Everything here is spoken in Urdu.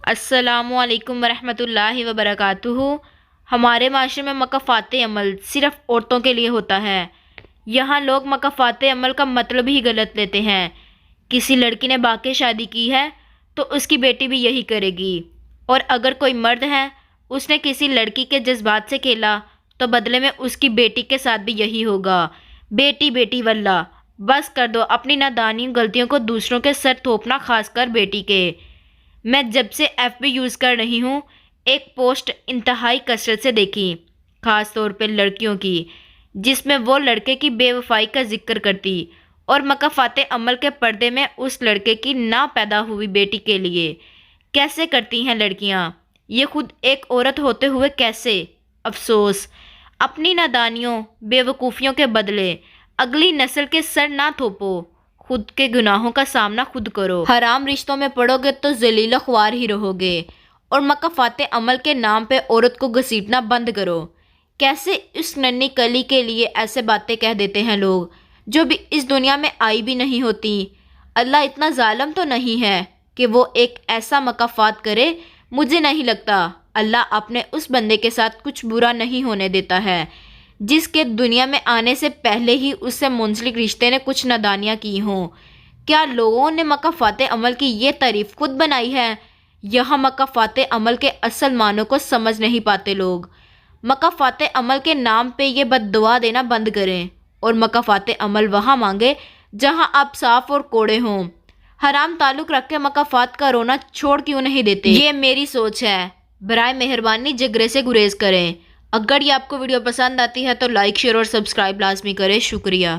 السلام علیکم ورحمۃ اللہ وبرکاتہ۔ ہمارے معاشرے میں مکافات عمل صرف عورتوں کے لیے ہوتا ہے۔ یہاں لوگ مکافات عمل کا مطلب ہی غلط لیتے ہیں۔ کسی لڑکی نے باقی شادی کی ہے تو اس کی بیٹی بھی یہی کرے گی، اور اگر کوئی مرد ہے اس نے کسی لڑکی کے جذبات سے کھیلا تو بدلے میں اس کی بیٹی کے ساتھ بھی یہی ہوگا۔ بیٹی بیٹی واللہ، بس کر دو اپنی نادانی غلطیوں کو دوسروں کے سر تھوپنا، خاص کر بیٹی کے۔ میں جب سے ایف بی یوز کر رہی ہوں، ایک پوسٹ انتہائی کثرت سے دیکھی، خاص طور پہ لڑکیوں کی، جس میں وہ لڑکے کی بے وفائی کا ذکر کرتی اور مکافات عمل کے پردے میں اس لڑکے کی نہ پیدا ہوئی بیٹی کے لیے کیسے کرتی ہیں لڑکیاں، یہ خود ایک عورت ہوتے ہوئے کیسے۔ افسوس، اپنی نادانیوں بے وقوفیوں کے بدلے اگلی نسل کے سر نہ تھوپو، خود کے گناہوں کا سامنا خود کرو۔ حرام رشتوں میں پڑو گے تو ذلیل و خوار ہی رہو گے، اور مکافات عمل کے نام پہ عورت کو گھسیٹنا بند کرو۔ کیسے اس ننھی کلی کے لیے ایسے باتیں کہہ دیتے ہیں لوگ جو بھی اس دنیا میں آئی بھی نہیں ہوتی۔ اللہ اتنا ظالم تو نہیں ہے کہ وہ ایک ایسا مکافات کرے؟ مجھے نہیں لگتا اللہ اپنے اس بندے کے ساتھ کچھ برا نہیں ہونے دیتا ہے جس کے دنیا میں آنے سے پہلے ہی اس سے منسلک رشتے نے کچھ نادانیاں کی ہوں۔ کیا لوگوں نے مکافات عمل کی یہ تعریف خود بنائی ہے؟ یہاں مکافات عمل کے اصل معنوں کو سمجھ نہیں پاتے لوگ۔ مکافات عمل کے نام پہ یہ بد دعا دینا بند کریں اور مکافات عمل وہاں مانگے جہاں آپ صاف اور کوڑے ہوں۔ حرام تعلق رکھ کے مکافات کا رونا چھوڑ کیوں نہیں دیتے؟ یہ میری سوچ ہے۔ برائے مہربانی جگرے سے گریز کریں۔ اگر یہ آپ کو ویڈیو پسند آتی ہے تو لائک، شیئر اور سبسکرائب لازمی کریں۔ شکریہ۔